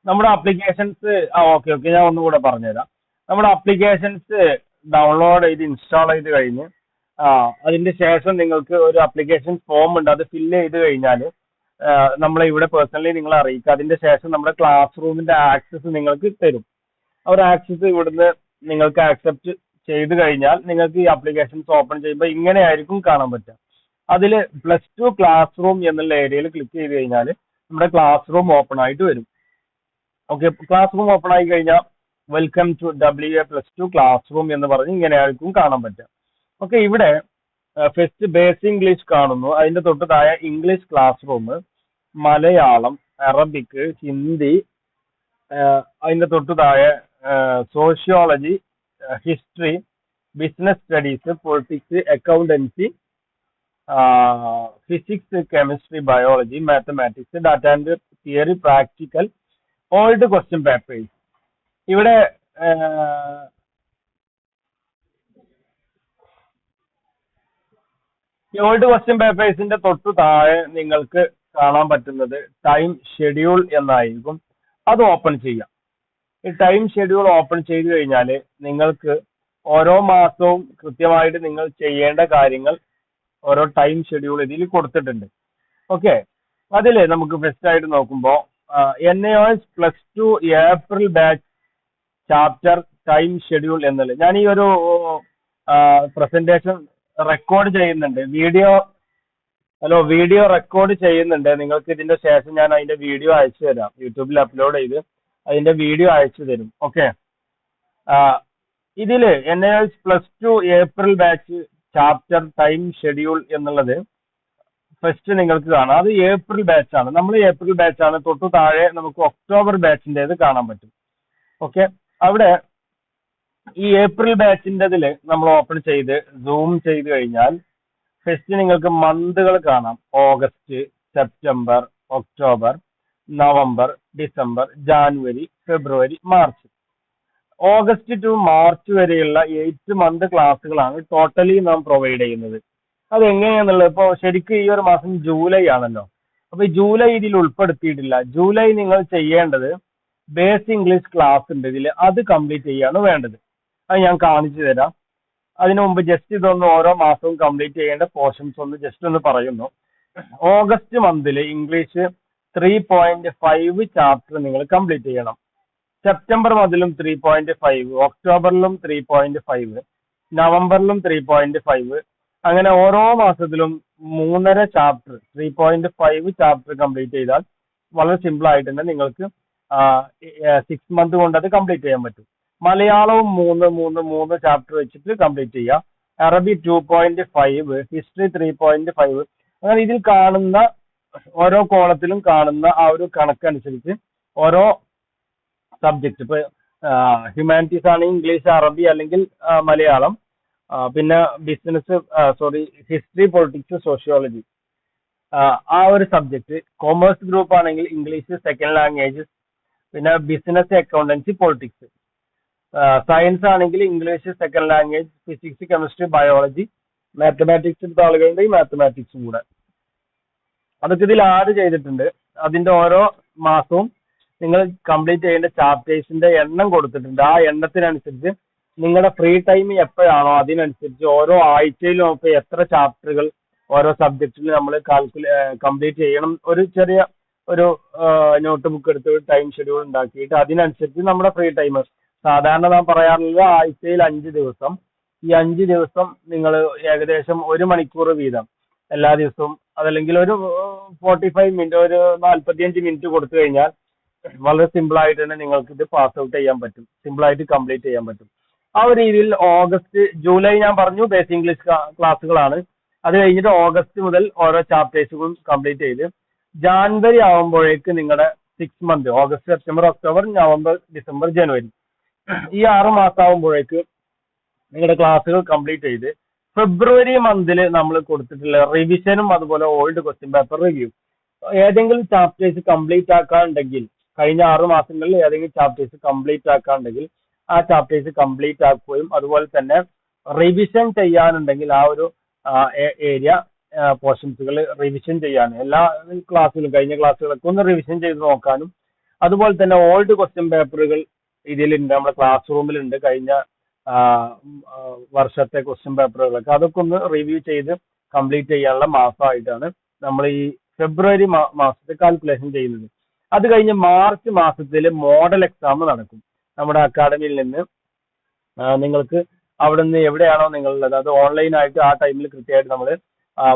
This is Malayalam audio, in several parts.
നമ്മുടെ അപ്ലിക്കേഷൻസ് ഓക്കെ ഓക്കെ ഞാൻ ഒന്നുകൂടെ പറഞ്ഞുതരാം. നമ്മുടെ അപ്ലിക്കേഷൻസ് ഡൗൺലോഡ് ചെയ്ത് ഇൻസ്റ്റാൾ ചെയ്ത് കഴിഞ്ഞ് അതിന്റെ ശേഷം നിങ്ങൾക്ക് ഒരു അപ്ലിക്കേഷൻ ഫോം ഉണ്ട്, അത് ഫില്ല് ചെയ്ത് കഴിഞ്ഞാൽ നമ്മളെ ഇവിടെ പേഴ്സണലി നിങ്ങളെ അറിയിക്കുക. അതിന്റെ ശേഷം നമ്മുടെ ക്ലാസ് റൂമിന്റെ ആക്സസ് നിങ്ങൾക്ക് തരും. ആ ഒരു ആക്സസ് ഇവിടുന്ന് നിങ്ങൾക്ക് ആക്സെപ്റ്റ് ചെയ്ത് കഴിഞ്ഞാൽ നിങ്ങൾക്ക് ഈ അപ്ലിക്കേഷൻസ് ഓപ്പൺ ചെയ്യുമ്പോൾ ഇങ്ങനെയായിരിക്കും കാണാൻ പറ്റുക. അതിൽ +2 ക്ലാസ് റൂം എന്നുള്ള ഏരിയയിൽ ക്ലിക്ക് ചെയ്ത് കഴിഞ്ഞാൽ നമ്മുടെ ക്ലാസ് റൂം ഓപ്പൺ ആയിട്ട് വരും. ഓക്കെ, ക്ലാസ് റൂം ഓപ്പൺ ആയി കഴിഞ്ഞാൽ welcome to WA+2 class room എന്ന് പറഞ്ഞ് ഇങ്ങനെയായിരിക്കും കാണാൻ പറ്റുക. ഓക്കെ, ഇവിടെ ഫസ്റ്റ് ബേസിക് ഇംഗ്ലീഷ് കാണുന്നു, അതിന്റെ തൊട്ട് താഴെ English class room, Malayalam, Arabic, Hindi, അതിന്റെ തൊട്ട് താഴെ sociology, history, business studies, politics, accountancy, physics, chemistry, biology, mathematics, data and theory, practical, old question papers. ഇവിടെ ഈ ഓൾഡ് ക്വസ്റ്റ്യൻ പേപ്പേഴ്സിന്റെ തൊട്ടു താഴെ നിങ്ങൾക്ക് കാണാൻ പറ്റുന്നത് ടൈം ഷെഡ്യൂൾ എന്നായിരിക്കും. അത് ഓപ്പൺ ചെയ്യാം. ഈ ടൈം ഷെഡ്യൂൾ ഓപ്പൺ ചെയ്ത് കഴിഞ്ഞാൽ നിങ്ങൾക്ക് ഓരോ മാസവും കൃത്യമായിട്ട് നിങ്ങൾ ചെയ്യേണ്ട കാര്യങ്ങൾ ഓരോ ടൈം ഷെഡ്യൂൾ ഇതിൽ കൊടുത്തിട്ടുണ്ട്. ഓക്കെ, അതിൽ നമുക്ക് ഫസ്റ്റ് ആയിട്ട് നോക്കുമ്പോൾ NAOS +2 April batch chapter time schedule എന്നുള്ളത്, ഞാൻ ഈ ഒരു പ്രസന്റേഷൻ റെക്കോർഡ് ചെയ്യുന്നുണ്ട്, വീഡിയോ റെക്കോർഡ് ചെയ്യുന്നുണ്ട്. നിങ്ങൾക്ക് ഇതിന്റെ ശേഷം ഞാൻ അതിന്റെ വീഡിയോ അയച്ചു തരാം, യൂട്യൂബിൽ അപ്ലോഡ് ചെയ്ത് അതിന്റെ വീഡിയോ അയച്ചു തരും. ഓക്കെ, ഇതില് NAOS +2 April batch chapter time schedule എന്നുള്ളത് ഫസ്റ്റ് നിങ്ങൾക്ക് കാണാം. അത് ഏപ്രിൽ ബാച്ച് ആണ്, നമ്മൾ ഏപ്രിൽ ബാച്ച് ആണ്. തൊട്ടു താഴെ നമുക്ക് ഒക്ടോബർ ബാച്ചിൻ്റെത് കാണാൻ പറ്റും. ഓക്കെ, അവിടെ ഈ ഏപ്രിൽ ബാച്ചിൻ്റെതിൽ നമ്മൾ ഓപ്പൺ ചെയ്ത് സൂം ചെയ്ത് കഴിഞ്ഞാൽ ഫസ്റ്റ് നിങ്ങൾക്ക് മന്തുകൾ കാണാം. August, September, October, November, December, January, February, March. August to March വരെയുള്ള 8 മന്ത് ക്ലാസ്സുകളാണ് ടോട്ടലി നാം പ്രൊവൈഡ് ചെയ്യുന്നത്. അത് എങ്ങനെയാണെന്നുള്ളത്, ഇപ്പോൾ ശരിക്കും ഈ ഒരു മാസം ജൂലൈ ആണല്ലോ, അപ്പൊ ഈ ജൂലൈ ഇതിൽ ഉൾപ്പെടുത്തിയിട്ടില്ല. ജൂലൈ നിങ്ങൾ ചെയ്യേണ്ടത് ബേസ് ഇംഗ്ലീഷ് ക്ലാസ് ഉണ്ട് ഇതിൽ, അത് കംപ്ലീറ്റ് ചെയ്യാണ് വേണ്ടത്. അത് ഞാൻ കാണിച്ചു തരാം. അതിനു മുമ്പ് ജസ്റ്റ് ഇതൊന്ന് ഓരോ മാസവും കംപ്ലീറ്റ് ചെയ്യേണ്ട പോർഷൻസ് ഒന്ന് ജസ്റ്റ് ഒന്ന് പറയുന്നു. ഓഗസ്റ്റ് മന്തിൽ ഇംഗ്ലീഷ് 3.5 ചാപ്റ്റർ നിങ്ങൾ കംപ്ലീറ്റ് ചെയ്യണം. സെപ്റ്റംബർ മുതലും 3.5, ഒക്ടോബറിലും 3.5, നവംബറിലും 3.5, അങ്ങനെ ഓരോ മാസത്തിലും 3.5 ചാപ്റ്റർ 3.5 ചാപ്റ്റർ കംപ്ലീറ്റ് ചെയ്താൽ വളരെ സിമ്പിൾ ആയിട്ട് തന്നെ നിങ്ങൾക്ക് 6 മന്ത് കൊണ്ട് അത് കംപ്ലീറ്റ് ചെയ്യാൻ പറ്റും. മലയാളവും 3 ചാപ്റ്റർ വെച്ചിട്ട് കംപ്ലീറ്റ് ചെയ്യുക. അറബി 2.5, ഹിസ്റ്ററി 3.5. അങ്ങനെ ഇതിൽ കാണുന്ന ഓരോ കോളത്തിലും കാണുന്ന ആ ഒരു കണക്കനുസരിച്ച് ഓരോ സബ്ജക്റ്റ്, ഇപ്പൊ ഹ്യൂമാനിറ്റീസ് ആണ് ഇംഗ്ലീഷ്, അറബി അല്ലെങ്കിൽ മലയാളം, പിന്നെ ബിസിനസ് ഹിസ്റ്ററി, പൊളിറ്റിക്സ്, സോഷ്യോളജി, ആ ഒരു സബ്ജക്റ്റ്. കോമേഴ്സ് ഗ്രൂപ്പ് ആണെങ്കിൽ ഇംഗ്ലീഷ് സെക്കൻഡ് ലാംഗ്വേജ്, പിന്നെ ബിസിനസ്, അക്കൗണ്ടൻസി, പൊളിറ്റിക്സ്. സയൻസ് ആണെങ്കിൽ English second language, physics, chemistry, biology, mathematics എടുത്ത ആളുകളുണ്ടെങ്കിൽ മാത്തമാറ്റിക്സും കൂടെ. അതൊക്കെ ഇതിൽ ആഡ് ചെയ്തിട്ടുണ്ട്. അതിന്റെ ഓരോ മാസവും നിങ്ങൾ കംപ്ലീറ്റ് ചെയ്യേണ്ട ചാപ്റ്റേഴ്സിന്റെ എണ്ണം കൊടുത്തിട്ടുണ്ട്. ആ എണ്ണത്തിനനുസരിച്ച് നിങ്ങളുടെ ഫ്രീ ടൈം എപ്പോഴാണോ അതിനനുസരിച്ച് ഓരോ ആഴ്ചയിലും ഒക്കെ എത്ര ചാപ്റ്ററുകൾ ഓരോ സബ്ജക്റ്റിൽ നമ്മൾ കംപ്ലീറ്റ് ചെയ്യണം. ഒരു ചെറിയ ഒരു നോട്ട് ബുക്ക് എടുത്ത് ടൈം ഷെഡ്യൂൾ ഉണ്ടാക്കിയിട്ട് അതിനനുസരിച്ച് നമ്മുടെ ഫ്രീ ടൈം, സാധാരണ നാം പറയാറുള്ളത് ആഴ്ചയിൽ 5 ദിവസം. ഈ 5 ദിവസം നിങ്ങൾ ഏകദേശം 1 മണിക്കൂർ വീതം എല്ലാ ദിവസവും, അതല്ലെങ്കിൽ ഒരു 45 മിനിറ്റ്, ഒരു 45 മിനിറ്റ് കൊടുത്തു കഴിഞ്ഞാൽ വളരെ സിമ്പിൾ ആയിട്ട് തന്നെ നിങ്ങൾക്ക് ഇത് പാസ് ഔട്ട് ചെയ്യാൻ പറ്റും, സിമ്പിൾ ആയിട്ട് കംപ്ലീറ്റ് ചെയ്യാൻ പറ്റും. ആ ഒരു രീതിയിൽ ജൂലൈ ഞാൻ പറഞ്ഞു ബേസിക് ഇംഗ്ലീഷ് ക്ലാസ്സുകളാണ്. അത് കഴിഞ്ഞിട്ട് ഓഗസ്റ്റ് മുതൽ ഓരോ ചാപ്റ്റേഴ്സുകളും കംപ്ലീറ്റ് ചെയ്ത് ജാനുവരി ആകുമ്പോഴേക്ക് നിങ്ങളുടെ 6 month, August, September, October, November, December, January, ഈ 6 മാസം ആകുമ്പോഴേക്ക് നിങ്ങളുടെ ക്ലാസ്സുകൾ കംപ്ലീറ്റ് ചെയ്ത് ഫെബ്രുവരി മന്തിൽ നമ്മൾ കൊടുത്തിട്ടുള്ള റിവിഷനും അതുപോലെ ഓൾഡ് ക്വസ്റ്റ്യൻ പേപ്പർ റിവ്യൂ, ഏതെങ്കിലും ചാപ്റ്റേഴ്സ് കംപ്ലീറ്റ് ആക്കാനുണ്ടെങ്കിൽ കഴിഞ്ഞ 6 മാസങ്ങളിൽ ഏതെങ്കിലും ചാപ്റ്റേഴ്സ് കംപ്ലീറ്റ് ആക്കാനുണ്ടെങ്കിൽ ആ ചാപ്റ്റേഴ്സ് കംപ്ലീറ്റ് ആക്കുകയും അതുപോലെ തന്നെ റിവിഷൻ ചെയ്യാനുണ്ടെങ്കിൽ ആ ഒരു ഏരിയ പോർഷൻസുകൾ റിവിഷൻ ചെയ്യാൻ എല്ലാ ക്ലാസ്സിലും കഴിഞ്ഞ ക്ലാസ്സുകളൊക്കെ ഒന്ന് റിവിഷൻ ചെയ്ത് നോക്കാനും അതുപോലെ തന്നെ ഓൾഡ് ക്വസ്റ്റ്യൻ പേപ്പറുകൾ ഇതിലുണ്ട്, നമ്മുടെ ക്ലാസ് റൂമിലുണ്ട്. കഴിഞ്ഞ ആ, വർഷത്തെ ക്വസ്റ്റ്യൻ പേപ്പറുകളൊക്കെ അതൊക്കെ ഒന്ന് റിവ്യൂ ചെയ്ത് കംപ്ലീറ്റ് ചെയ്യാനുള്ള മാസമായിട്ടാണ് നമ്മൾ ഈ ഫെബ്രുവരി മാസത്തെ കാൽക്കുലേഷൻ ചെയ്യുന്നത്. അത് കഴിഞ്ഞ് മാർച്ച് മാസത്തിൽ മോഡൽ എക്സാം നടക്കും നമ്മുടെ അക്കാഡമിയിൽ നിന്ന്. നിങ്ങൾക്ക് അവിടെ നിന്ന് എവിടെയാണോ നിങ്ങളുള്ളത് അത് ഓൺലൈനായിട്ട് ആ ടൈമിൽ കൃത്യമായിട്ട് നമ്മൾ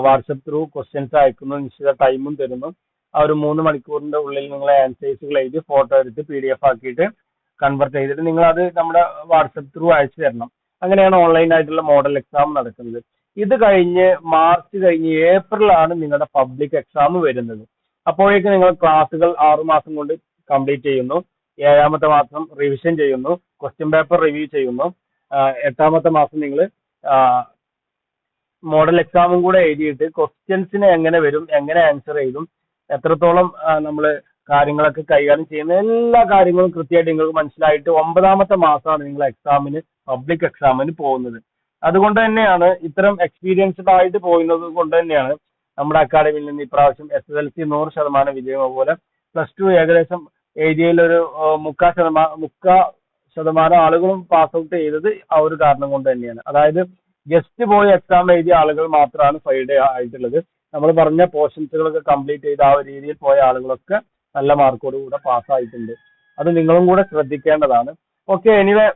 വാട്സപ്പ് ത്രൂ ക്വസ്റ്റ്യൻസ് അയക്കുന്നു, നിശ്ചിത ടൈമും തരുന്നു. ആ ഒരു 3 മണിക്കൂറിന്റെ ഉള്ളിൽ നിങ്ങളെ ആൻസേഴ്സുകൾ എഴുതി ഫോട്ടോ എടുത്ത് PDF ആക്കിയിട്ട് കൺവെർട്ട് ചെയ്തിട്ട് നിങ്ങൾ അത് നമ്മുടെ വാട്സപ്പ് ത്രൂ അയച്ചു തരണം. അങ്ങനെയാണ് ഓൺലൈൻ ആയിട്ടുള്ള മോഡൽ എക്സാം നടക്കുന്നത്. ഇത് കഴിഞ്ഞ് മാർച്ച് കഴിഞ്ഞ് ഏപ്രിലാണ് നിങ്ങളുടെ പബ്ലിക് എക്സാം വരുന്നത്. അപ്പോഴേക്ക് നിങ്ങൾ ക്ലാസ്സുകൾ 6 മാസം കൊണ്ട് കംപ്ലീറ്റ് ചെയ്യുന്നു. 7ാമത്തെ മാസം റിവിഷൻ ചെയ്യുന്നു, ക്വസ്റ്റ്യൻ പേപ്പർ റിവ്യൂ ചെയ്യുന്നു. 8ാമത്തെ മാസം നിങ്ങൾ മോഡൽ എക്സാമും കൂടെ എഴുതിയിട്ട് ക്വസ്റ്റ്യൻസിന് എങ്ങനെ വരും, എങ്ങനെ ആൻസർ ചെയ്തും, എത്രത്തോളം നമ്മൾ കാര്യങ്ങളൊക്കെ കൈകാര്യം ചെയ്യുന്ന എല്ലാ കാര്യങ്ങളും കൃത്യമായിട്ട് നിങ്ങൾക്ക് മനസ്സിലായിട്ട് 9ാമത്തെ മാസമാണ് നിങ്ങൾ എക്സാമിന് പബ്ലിക് എക്സാമിന് പോകുന്നത്. അതുകൊണ്ട് തന്നെയാണ് ഇത്തരം എക്സ്പീരിയൻസ്ഡ് ആയിട്ട് പോകുന്നത് കൊണ്ട് തന്നെയാണ് നമ്മുടെ അക്കാഡമിയിൽ നിന്ന് ഇപ്രാവശ്യം SSLC 100% വിജയം, അതുപോലെ +2 ഏകദേശം എഴുതിയതിലൊരു 3/4% ആളുകളും പാസ് ഔട്ട് ചെയ്തത് ആ ഒരു കാരണം കൊണ്ട് തന്നെയാണ്. അതായത് ജസ്റ്റ് പോയി എക്സാം എഴുതിയ ആളുകൾ മാത്രമാണ് ഫെയിൽഡ് ആയിട്ടുള്ളത്. നമ്മൾ പറഞ്ഞ പോർഷൻസുകളൊക്കെ കംപ്ലീറ്റ് ചെയ്ത് ആ ഒരു രീതിയിൽ പോയ ആളുകളൊക്കെ നല്ല മാർക്കോട് കൂടെ പാസ്സായിട്ടുണ്ട്. അത് നിങ്ങളും കൂടെ ശ്രദ്ധിക്കേണ്ടതാണ്. ഓക്കെ, എനിവേ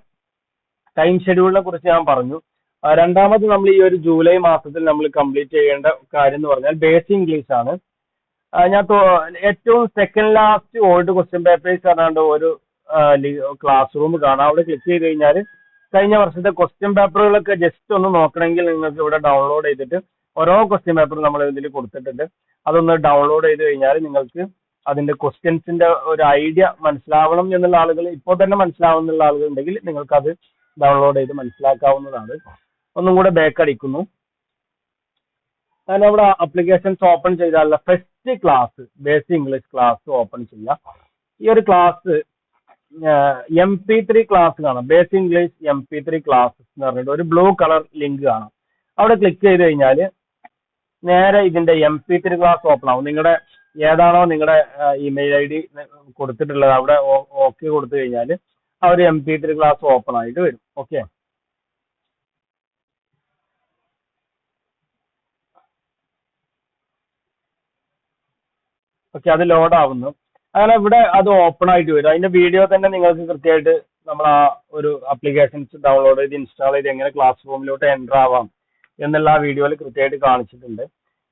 ടൈം ഷെഡ്യൂളിനെ കുറിച്ച് ഞാൻ പറഞ്ഞു. രണ്ടാമത് നമ്മൾ ഈ ഒരു ജൂലൈ മാസത്തിൽ നമ്മൾ കംപ്ലീറ്റ് ചെയ്യേണ്ട കാര്യം എന്ന് പറഞ്ഞാൽ ബേസിക് ഇംഗ്ലീഷ് ആണ്. ഏറ്റവും second last old question papers പറഞ്ഞാണ്ട് ഒരു ക്ലാസ് റൂം കാണാം. അവിടെ ക്ലിക്ക് ചെയ്ത് കഴിഞ്ഞാൽ കഴിഞ്ഞ വർഷത്തെ ക്വസ്റ്റ്യൻ പേപ്പറുകളൊക്കെ ജസ്റ്റ് ഒന്ന് നോക്കണമെങ്കിൽ നിങ്ങൾക്ക് ഇവിടെ ഡൗൺലോഡ് ചെയ്തിട്ട് ഓരോ ക്വസ്റ്റ്യൻ പേപ്പറും നമ്മൾ ഇതിൽ കൊടുത്തിട്ടുണ്ട്. അതൊന്ന് ഡൗൺലോഡ് ചെയ്ത് കഴിഞ്ഞാൽ നിങ്ങൾക്ക് അതിന്റെ ക്വസ്റ്റ്യൻസിന്റെ ഒരു ഐഡിയ മനസ്സിലാവണം എന്നുള്ള ആളുകൾ, ഇപ്പോൾ തന്നെ മനസ്സിലാവുന്നുള്ള ആളുകൾ ഉണ്ടെങ്കിൽ നിങ്ങൾക്ക് അത് ഡൗൺലോഡ് ചെയ്ത് മനസ്സിലാക്കാവുന്നതാണ്. ഒന്നും കൂടെ ബാക്ക് അടിക്കുന്നു. അങ്ങനെ നമ്മുടെ അപ്ലിക്കേഷൻസ് ഓപ്പൺ ചെയ്താലുള്ള first class basic English class open ചെയ്യാം. ഈ ഒരു ക്ലാസ് MP3 ക്ലാസ് കാണാം. ബേസിക് ഇംഗ്ലീഷ് MP3 ക്ലാസ് എന്ന് പറഞ്ഞിട്ട് ഒരു ബ്ലൂ കളർ ലിങ്ക് കാണാം. അവിടെ ക്ലിക്ക് ചെയ്ത് കഴിഞ്ഞാൽ നേരെ ഇതിന്റെ MP3 ക്ലാസ് ഓപ്പൺ ആവും. നിങ്ങളുടെ ഏതാണോ നിങ്ങളുടെ ഇമെയിൽ ID കൊടുത്തിട്ടുള്ളത് അവിടെ ഓക്കെ കൊടുത്തു കഴിഞ്ഞാൽ ആ ഒരു MP3 ക്ലാസ് ഓപ്പൺ ആയിട്ട് വരും. ഓക്കെ, അത് ലോഡ് ആവുന്നു. അങ്ങനെ ഇവിടെ അത് ഓപ്പൺ ആയിട്ട് വരും. അതിന്റെ വീഡിയോ തന്നെ നിങ്ങൾക്ക് കൃത്യമായിട്ട് നമ്മൾ ആ ഒരു അപ്ലിക്കേഷൻസ് ഡൗൺലോഡ് ചെയ്ത് ഇൻസ്റ്റാൾ ചെയ്ത് എങ്ങനെ ക്ലാസ് റൂമിലോട്ട് എൻ്റർ ആവാം എന്നുള്ള ആ വീഡിയോയിൽ കൃത്യമായിട്ട് കാണിച്ചിട്ടുണ്ട്.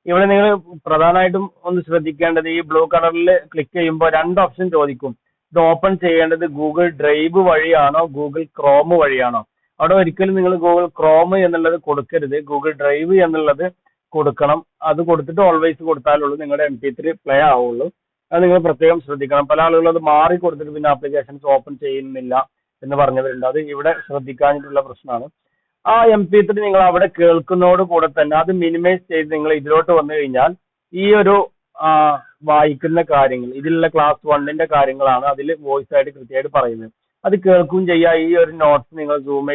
ഇവിടെ നിങ്ങൾ പ്രധാനമായിട്ടും ഒന്ന് ശ്രദ്ധിക്കേണ്ടത് ഈ ബ്ലൂ കളറിൽ ക്ലിക്ക് ചെയ്യുമ്പോൾ 2 ഓപ്ഷൻ ചോദിക്കും. ഇത് ഓപ്പൺ ചെയ്യേണ്ടത് ഗൂഗിൾ ഡ്രൈവ് വഴിയാണോ ഗൂഗിൾ ക്രോം വഴിയാണോ? അവിടെ ഒരിക്കലും നിങ്ങൾ ഗൂഗിൾ ക്രോം എന്നുള്ളത് കൊടുക്കരുത്, ഗൂഗിൾ ഡ്രൈവ് എന്നുള്ളത് കൊടുക്കണം. അത് കൊടുത്തിട്ട് ഓൾവേസ് കൊടുത്താലുള്ളൂ നിങ്ങളുടെ MP3 പ്ലേ ആവുള്ളൂ. അത് നിങ്ങൾ പ്രത്യേകം ശ്രദ്ധിക്കണം. പല ആളുകളും അത് മാറി കൊടുത്തിട്ട് പിന്നെ ആപ്ലിക്കേഷൻസ് ഓപ്പൺ ചെയ്യുന്നില്ല എന്ന് പറഞ്ഞവരുണ്ട്. അത് ഇവിടെ ശ്രദ്ധിക്കാനായിട്ടുള്ള പ്രശ്നമാണ്. ആ MP3 നിങ്ങൾ അവിടെ കേൾക്കുന്നതോട് കൂടെ തന്നെ അത് മിനിമൈസ് ചെയ്ത് നിങ്ങൾ ഇതിലോട്ട് വന്നു കഴിഞ്ഞാൽ ഈ ഒരു വായിക്കുന്ന കാര്യങ്ങൾ ഇതിലുള്ള ക്ലാസ് 1ന്റെ കാര്യങ്ങളാണ് അതിൽ വോയിസ് ആയിട്ട് കൃത്യമായിട്ട് പറയുന്നത്. അത് കേൾക്കുകയും ചെയ്യുക. ഈ ഒരു നോട്ട്സ് നിങ്ങൾ സൂം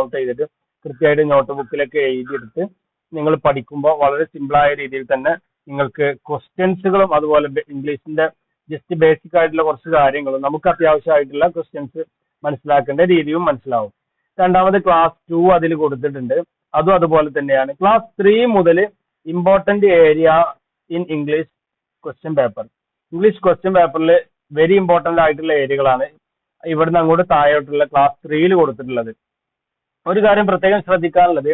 ഔട്ട് ചെയ്തിട്ട് കൃത്യമായിട്ട് നോട്ട് ബുക്കിലൊക്കെ എഴുതിയെടുത്ത് നിങ്ങൾ പഠിക്കുമ്പോൾ വളരെ സിമ്പിളായ രീതിയിൽ തന്നെ നിങ്ങൾക്ക് ക്വസ്റ്റ്യൻസുകളും അതുപോലെ ഇംഗ്ലീഷിന്റെ ജസ്റ്റ് ബേസിക് ആയിട്ടുള്ള കുറച്ച് കാര്യങ്ങളും നമുക്ക് അത്യാവശ്യമായിട്ടുള്ള ക്വസ്റ്റ്യൻസ് മനസ്സിലാക്കേണ്ട രീതിയും മനസ്സിലാവും. രണ്ടാമത് ക്ലാസ് 2 അതിൽ കൊടുത്തിട്ടുണ്ട്. അതും അതുപോലെ തന്നെയാണ്. ക്ലാസ് 3 മുതൽ important area in English question paper. English question പേപ്പറിൽ വെരി ഇമ്പോർട്ടന്റ് ആയിട്ടുള്ള ഏരിയകളാണ് ഇവിടുന്ന് അങ്ങോട്ട് താഴോട്ടുള്ള ക്ലാസ് 3 കൊടുത്തിട്ടുള്ളത്. ഒരു കാര്യം പ്രത്യേകം ശ്രദ്ധിക്കാനുള്ളത്,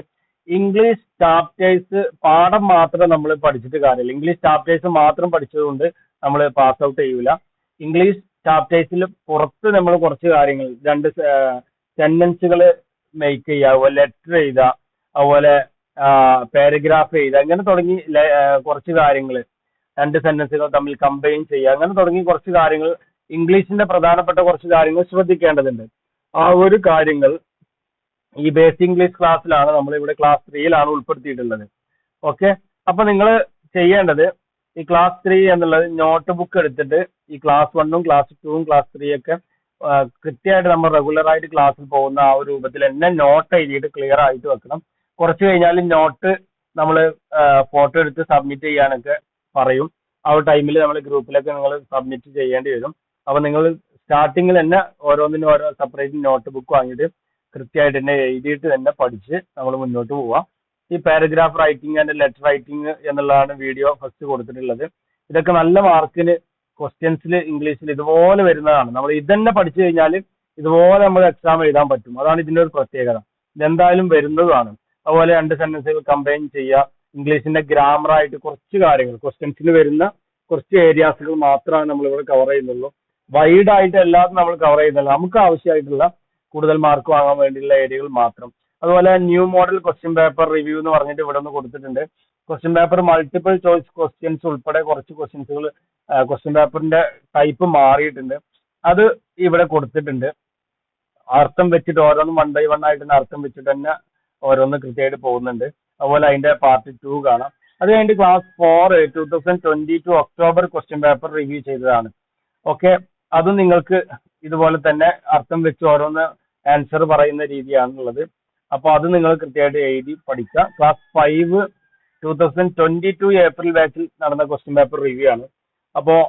ഇംഗ്ലീഷ് ചാപ്റ്റേഴ്സ് പാഠം മാത്രം നമ്മൾ പഠിച്ചിട്ട് കാര്യമില്ല. ഇംഗ്ലീഷ് ചാപ്റ്റേഴ്സ് മാത്രം പഠിച്ചതുകൊണ്ട് നമ്മൾ പാസ് ഔട്ട് ചെയ്യൂല. ഇംഗ്ലീഷ് ചാപ്റ്റേഴ്സിൽ പുറത്ത് നമ്മൾ കുറച്ച് കാര്യങ്ങൾ 2 സെന്റൻസുകൾ മേക്ക് ചെയ്യുക, അതുപോലെ ലെറ്റർ എഴുതുക, അതുപോലെ പാരഗ്രാഫ് എഴുതുക, അങ്ങനെ തുടങ്ങി കുറച്ച് കാര്യങ്ങൾ 2 സെന്റൻസുകൾ തമ്മിൽ കമ്പൈൻ ചെയ്യുക, അങ്ങനെ തുടങ്ങി കുറച്ച് കാര്യങ്ങൾ ഇംഗ്ലീഷിന്റെ പ്രധാനപ്പെട്ട കുറച്ച് കാര്യങ്ങൾ ശ്രദ്ധിക്കേണ്ടതുണ്ട്. ആ ഒരു കാര്യങ്ങൾ ഈ ബേസിക് ഇംഗ്ലീഷ് ക്ലാസ്സിലാണ്, നമ്മൾ ഇവിടെ ക്ലാസ് 3യിലാണ് ഉൾപ്പെടുത്തിയിട്ടുള്ളത്. ഓക്കെ, അപ്പൊ നിങ്ങൾ ചെയ്യേണ്ടത് ഈ ക്ലാസ് 3 എന്നുള്ളത് നോട്ട് ബുക്ക് എടുത്തിട്ട് ഈ ക്ലാസ് 1ഉം ക്ലാസ് 2ഉം ക്ലാസ് 3 ഒക്കെ കൃത്യമായിട്ട് നമ്മൾ റെഗുലർ ആയിട്ട് ക്ലാസ്സിൽ പോകുന്ന ആ ഒരു രൂപത്തിൽ തന്നെ നോട്ട് എഴുതിയിട്ട് ക്ലിയർ ആയിട്ട് വെക്കണം. കുറച്ച് കഴിഞ്ഞാൽ നോട്ട് നമ്മൾ ഫോട്ടോ എടുത്ത് സബ്മിറ്റ് ചെയ്യാനൊക്കെ പറയും. ആ ഒരു ടൈമിൽ നമ്മൾ ഗ്രൂപ്പിലൊക്കെ നിങ്ങൾ സബ്മിറ്റ് ചെയ്യേണ്ടി വരും. അപ്പൊ നിങ്ങൾ സ്റ്റാർട്ടിങ്ങിൽ തന്നെ ഓരോന്നിനും ഓരോ സെപ്പറേറ്റ് നോട്ട് ബുക്ക് വാങ്ങിയിട്ട് കൃത്യമായിട്ട് തന്നെ എഴുതിയിട്ട് തന്നെ പഠിച്ച് നമ്മൾ മുന്നോട്ട് പോവാം. ഈ paragraph writing and letter writing എന്നുള്ളതാണ് വീഡിയോ ഫസ്റ്റ് കൊടുത്തിട്ടുള്ളത്. ഇതൊക്കെ നല്ല മാർക്കിന് ക്വസ്റ്റ്യൻസിൽ ഇംഗ്ലീഷിൽ ഇതുപോലെ വരുന്നതാണ്. നമ്മൾ ഇതന്നെ പഠിച്ചു കഴിഞ്ഞാൽ ഇതുപോലെ നമ്മൾ എക്സാം എഴുതാൻ പറ്റും. അതാണ് ഇതിന്റെ ഒരു പ്രത്യേകത. ഇതെന്തായാലും വരുന്നതാണ്. അതുപോലെ 2 സെന്റൻസുകൾ കമ്പൈൻ ചെയ്യുക, ഇംഗ്ലീഷിന്റെ ഗ്രാമർ ആയിട്ട് കുറച്ച് കാര്യങ്ങൾ ക്വസ്റ്റ്യൻസിൽ വരുന്ന കുറച്ച് ഏരിയാസുകൾ മാത്രമാണ് നമ്മൾ ഇവിടെ കവർ ചെയ്യുന്നുള്ളൂ. വൈഡ് ആയിട്ട് എല്ലാതും നമ്മൾ കവർ ചെയ്യുന്നില്ല. നമുക്ക് ആവശ്യമായിട്ടുള്ള കൂടുതൽ മാർക്ക് വാങ്ങാൻ വേണ്ടിയുള്ള ഏരിയകൾ മാത്രം. അതുപോലെ new model question paper review എന്ന് പറഞ്ഞിട്ട് ഇവിടെ നിന്ന് കൊടുത്തിട്ടുണ്ട്. Question paper multiple choice questions ഉൾപ്പെടെ കുറച്ച് ക്വസ്റ്റ്യൻസുകൾ ക്വസ്റ്റ്യൻ പേപ്പറിന്റെ ടൈപ്പ് മാറിയിട്ടുണ്ട്. അത് ഇവിടെ കൊടുത്തിട്ടുണ്ട്. അർത്ഥം വെച്ചിട്ട് ഓരോന്നും 1 by 1 ആയിട്ട് അർത്ഥം വെച്ചിട്ട് തന്നെ ഓരോന്ന് കൃത്യമായിട്ട് പോകുന്നുണ്ട്. അതുപോലെ അതിന്റെ പാർട്ട് 2 കാണാം. അത് കഴിഞ്ഞിട്ട് class 4 2022 October question paper review ചെയ്തതാണ്. ഓക്കെ, അതും നിങ്ങൾക്ക് ഇതുപോലെ തന്നെ അർത്ഥം വെച്ച് ഓരോന്ന് ആൻസർ പറയുന്ന രീതിയാണുള്ളത്. അപ്പോൾ അത് നിങ്ങൾ കൃത്യമായിട്ട് എഴുതി പഠിക്കുക. ക്ലാസ് 5 2022 ഏപ്രിൽ ബാച്ചിൽ നടന്ന ക്വസ്റ്റ്യൻ പേപ്പർ റിവ്യൂ ആണ്. അപ്പോൾ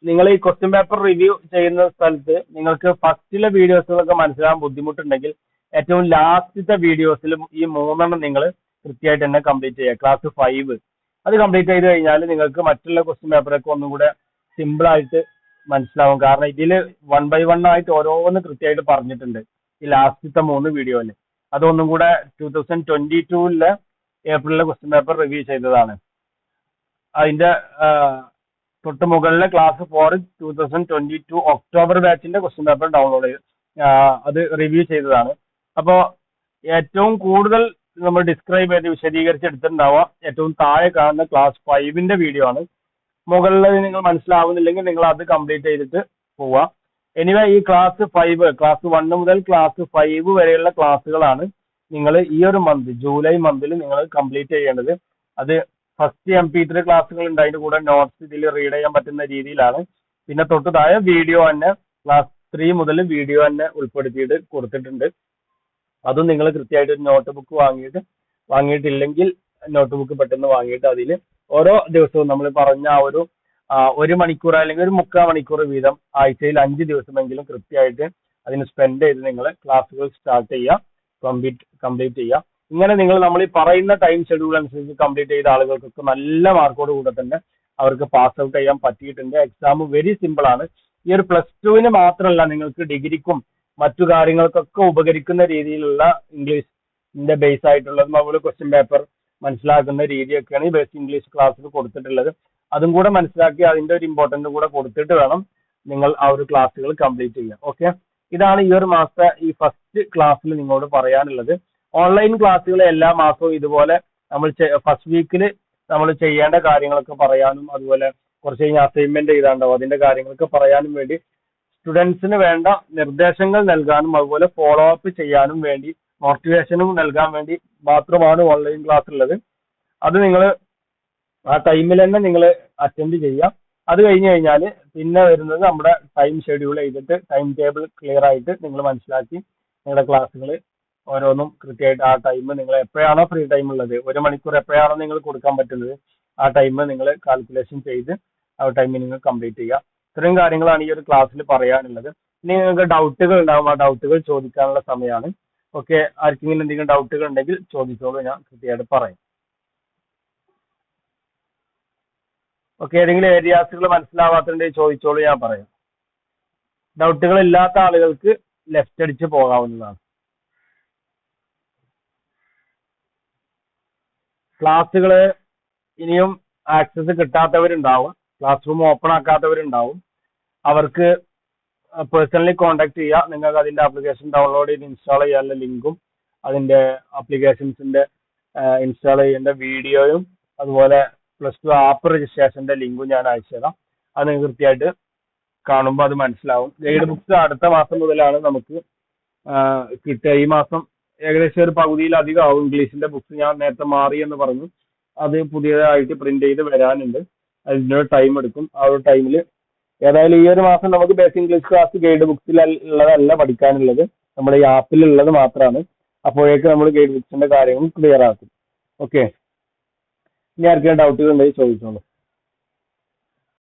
നിങ്ങൾ ഈ ക്വസ്റ്റ്യൻ പേപ്പർ റിവ്യൂ ചെയ്യുന്ന സ്ഥലത്ത് നിങ്ങൾക്ക് ഫസ്റ്റിലെ വീഡിയോസുകളൊക്കെ മനസ്സിലാകാൻ ബുദ്ധിമുട്ടുണ്ടെങ്കിൽ ഏറ്റവും ലാസ്റ്റത്തെ വീഡിയോസിലും ഈ 3 നിങ്ങൾ കൃത്യമായിട്ട് തന്നെ കംപ്ലീറ്റ് ചെയ്യുക. ക്ലാസ് 5 അത് കംപ്ലീറ്റ് ചെയ്ത് കഴിഞ്ഞാൽ നിങ്ങൾക്ക് മറ്റുള്ള ക്വസ്റ്റ്യൻ പേപ്പറൊക്കെ ഒന്നും കൂടെ സിമ്പിൾ ആയിട്ട് മനസ്സിലാവും. കാരണം ഇതിൽ 1 by 1 ആയിട്ട് ഓരോന്ന് കൃത്യമായിട്ട് പറഞ്ഞിട്ടുണ്ട് ഈ ലാസ്റ്റത്തെ 3 വീഡിയോയിൽ. അതൊന്നും കൂടെ 2022 ഏപ്രിലിലെ ക്വസ്റ്റ്യൻ പേപ്പർ റിവ്യൂ ചെയ്തതാണ്. അതിന്റെ തൊട്ട് മുകളിലെ ക്ലാസ് 4 2022 ഒക്ടോബർ ബാച്ചിന്റെ ക്വസ്റ്റ്യൻ പേപ്പർ ഡൗൺലോഡ് ചെയ്ത് അത് റിവ്യൂ ചെയ്തതാണ്. അപ്പോൾ ഏറ്റവും കൂടുതൽ നമ്മൾ ഡിസ്ക്രൈബ് ചെയ്ത് വിശദീകരിച്ച് എടുത്തിട്ടുണ്ടാവുക ഏറ്റവും താഴെ കാണുന്ന ക്ലാസ് 5ന്റെ വീഡിയോ ആണ്. മുകളിൽ നിങ്ങൾ മനസ്സിലാവുന്നില്ലെങ്കിൽ നിങ്ങൾ അത് കംപ്ലീറ്റ് ചെയ്തിട്ട് പോവുക. എനിവേ ഈ ക്ലാസ് 5 ക്ലാസ് 1 മുതൽ ക്ലാസ് 5 വരെയുള്ള ക്ലാസ്സുകളാണ് നിങ്ങൾ ഈ ഒരു മന്ത് ജൂലൈ മന്തിൽ നിങ്ങൾ കംപ്ലീറ്റ് ചെയ്യേണ്ടത്. അത് ഫസ്റ്റ് MP3 ക്ലാസ്സുകൾ ഉണ്ട്, അതിന്റെ കൂടെ നോട്ട്സ് ഇതിൽ റീഡ് ചെയ്യാൻ പറ്റുന്ന രീതിയിലാണ്. പിന്നെ തൊട്ട് താഴെ വീഡിയോ തന്നെ ക്ലാസ് 3 മുതൽ വീഡിയോ തന്നെ ഉൾപ്പെടുത്തിയിട്ട് കൊടുത്തിട്ടുണ്ട്. അതും നിങ്ങൾ കൃത്യമായിട്ട് ഒരു നോട്ട് ബുക്ക് വാങ്ങിയിട്ടില്ലെങ്കിൽ നോട്ട് ബുക്ക് പെട്ടെന്ന് വാങ്ങിയിട്ട് അതിൽ ഓരോ ദിവസവും നമ്മൾ പറഞ്ഞ ആ ഒരു 1 മണിക്കൂർ അല്ലെങ്കിൽ ഒരു 3/4 മണിക്കൂർ വീതം ആഴ്ചയിൽ 5 ദിവസമെങ്കിലും കൃത്യമായിട്ട് അതിന് സ്പെൻഡ് ചെയ്ത് നിങ്ങൾ ക്ലാസ്സുകൾ സ്റ്റാർട്ട് ചെയ്യുക, കംപ്ലീറ്റ് ചെയ്യുക. ഇങ്ങനെ നമ്മൾ ഈ പറയുന്ന ടൈം ഷെഡ്യൂൾ അനുസരിച്ച് കംപ്ലീറ്റ് ചെയ്ത ആളുകൾക്കൊക്കെ നല്ല മാർക്കോട് കൂടെ തന്നെ അവർക്ക് പാസ് ഔട്ട് ചെയ്യാൻ പറ്റിയിട്ടുണ്ട്. എക്സാം വെരി സിമ്പിൾ ആണ്. ഈ ഒരു +2 മാത്രമല്ല, നിങ്ങൾക്ക് ഡിഗ്രിക്കും മറ്റു കാര്യങ്ങൾക്കൊക്കെ ഉപകരിക്കുന്ന രീതിയിലുള്ള ഇംഗ്ലീഷിന്റെ ബേസ് ആയിട്ടുള്ളതും അതുപോലെ ക്വസ്റ്റ്യൻ പേപ്പർ മനസ്സിലാക്കുന്ന രീതിയൊക്കെയാണ് ഈ ബേസിക് ഇംഗ്ലീഷ് ക്ലാസ്സിൽ കൊടുത്തിട്ടുള്ളത്. അതും കൂടെ മനസ്സിലാക്കി അതിന്റെ ഒരു ഇമ്പോർട്ടന്റ് കൂടെ കൊടുത്തിട്ട് വേണം നിങ്ങൾ ആ ഒരു ക്ലാസ്സുകൾ കംപ്ലീറ്റ് ചെയ്യാൻ. ഓക്കെ, ഇതാണ് ഈ ഒരു മാസത്തെ ഈ ഫസ്റ്റ് ക്ലാസ്സിൽ നിങ്ങളോട് പറയാനുള്ളത്. ഓൺലൈൻ ക്ലാസ്സുകൾ എല്ലാ മാസവും ഇതുപോലെ നമ്മൾ ഫസ്റ്റ് വീക്കിൽ നമ്മൾ ചെയ്യേണ്ട കാര്യങ്ങളൊക്കെ പറയാനും അതുപോലെ കുറച്ച് കഴിഞ്ഞ് അസൈൻമെന്റ് ചെയ്താണ്ടാവും അതിന്റെ കാര്യങ്ങളൊക്കെ പറയാനും വേണ്ടി സ്റ്റുഡൻസിന് വേണ്ട നിർദ്ദേശങ്ങൾ നൽകാനും അതുപോലെ ഫോളോ അപ്പ് ചെയ്യാനും വേണ്ടി മോട്ടിവേഷനും നൽകാൻ വേണ്ടി മാത്രമാണ് ഓൺലൈൻ ക്ലാസ് ഉള്ളത്. അത് നിങ്ങൾ ആ ടൈമിൽ തന്നെ നിങ്ങൾ അറ്റൻഡ് ചെയ്യുക. അത് കഴിഞ്ഞ് കഴിഞ്ഞാൽ പിന്നെ വരുന്നത് നമ്മുടെ ടൈം ഷെഡ്യൂൾ ചെയ്തിട്ട് ടൈം ടേബിൾ ക്ലിയർ ആയിട്ട് നിങ്ങൾ മനസ്സിലാക്കി നിങ്ങളുടെ ക്ലാസ്സുകൾ ഓരോന്നും കൃത്യമായിട്ട് ആ ടൈം നിങ്ങൾ എപ്പോഴാണോ ഫ്രീ ടൈം ഉള്ളത് 1 മണിക്കൂർ എപ്പോഴാണോ നിങ്ങൾ കൊടുക്കാൻ പറ്റുന്നത് ആ ടൈം നിങ്ങൾ കാൽക്കുലേഷൻ ചെയ്ത് ആ ടൈമിൽ നിങ്ങൾ കംപ്ലീറ്റ് ചെയ്യുക. ഇത്രയും കാര്യങ്ങളാണ് ഈ ഒരു ക്ലാസ്സിൽ പറയാനുള്ളത്. ഇനി നിങ്ങൾക്ക് ഡൗട്ടുകൾ ഉണ്ടാവും, ആ ഡൗട്ടുകൾ ചോദിക്കാനുള്ള സമയമാണ്. ഓക്കെ, ആർക്കെങ്കിലും എന്തെങ്കിലും ഡൗട്ടുകൾ ഉണ്ടെങ്കിൽ ചോദിച്ചോളൂ, ഞാൻ കൃത്യമായിട്ട് പറയാം. ഓക്കെ, ഏതെങ്കിലും ഏരിയാസുകൾ മനസ്സിലാവാത്തതുണ്ടെങ്കിൽ ചോദിച്ചോളൂ, ഞാൻ പറയാം. ഡൗട്ടുകൾ ഇല്ലാത്ത ആളുകൾക്ക് ലെഫ്റ്റ് അടിച്ച് പോകാവുന്നതാണ്. ക്ലാസ്സുകൾ ഇനിയും ആക്സസ് കിട്ടാത്തവരുണ്ടാവും, ക്ലാസ് റൂം ഓപ്പൺ ആക്കാത്തവരുണ്ടാവും. അവർക്ക് പേഴ്സണലി കോൺടാക്ട് ചെയ്യുക. നിങ്ങൾക്ക് അതിന്റെ ആപ്ലിക്കേഷൻ ഡൗൺലോഡ് ചെയ്ത് ഇൻസ്റ്റാൾ ചെയ്യാനുള്ള ലിങ്കും അതിന്റെ ആപ്ലിക്കേഷൻസിന്റെ ഇൻസ്റ്റാൾ ചെയ്യേണ്ട വീഡിയോയും അതുപോലെ +2 ആപ്പ് രജിസ്ട്രേഷന്റെ ലിങ്കും ഞാൻ അയച്ചു തരാം. അത് നിങ്ങൾക്ക് കൃത്യമായിട്ട് കാണുമ്പോൾ അത് മനസ്സിലാവും. ഗൈഡ് ബുക്സ് അടുത്ത മാസം മുതലാണ് നമുക്ക് കിട്ടുക. ഈ മാസം ഏകദേശം ഒരു പകുതിയിലധികം ആവും. ഇംഗ്ലീഷിന്റെ ബുക്സ് ഞാൻ നേരത്തെ മാറി എന്ന് പറഞ്ഞു, അത് പുതിയതായിട്ട് പ്രിന്റ് ചെയ്ത് വരാനുണ്ട്. അതിൻ്റെ ടൈം എടുക്കും. ആ ഒരു ടൈമിൽ ഏതായാലും ഈ ഒരു മാസം നമുക്ക് ബേസിക് ഇംഗ്ലീഷ് ക്ലാസ് ഗൈഡ് ബുക്സിൽ ഉള്ളതല്ല പഠിക്കാനുള്ളത്, നമ്മുടെ ഈ ആപ്പിലുള്ളത് മാത്രമാണ്. അപ്പോഴേക്ക് നമ്മൾ ഗൈഡ് ബുക്സിന്റെ കാര്യങ്ങളും ക്ലിയർ ആക്കും. ഓക്കെ, ഇനി ആർക്കെങ്കിലും ഡൗട്ടുകൾ ഉണ്ടെങ്കിൽ ചോദിച്ചോളൂ.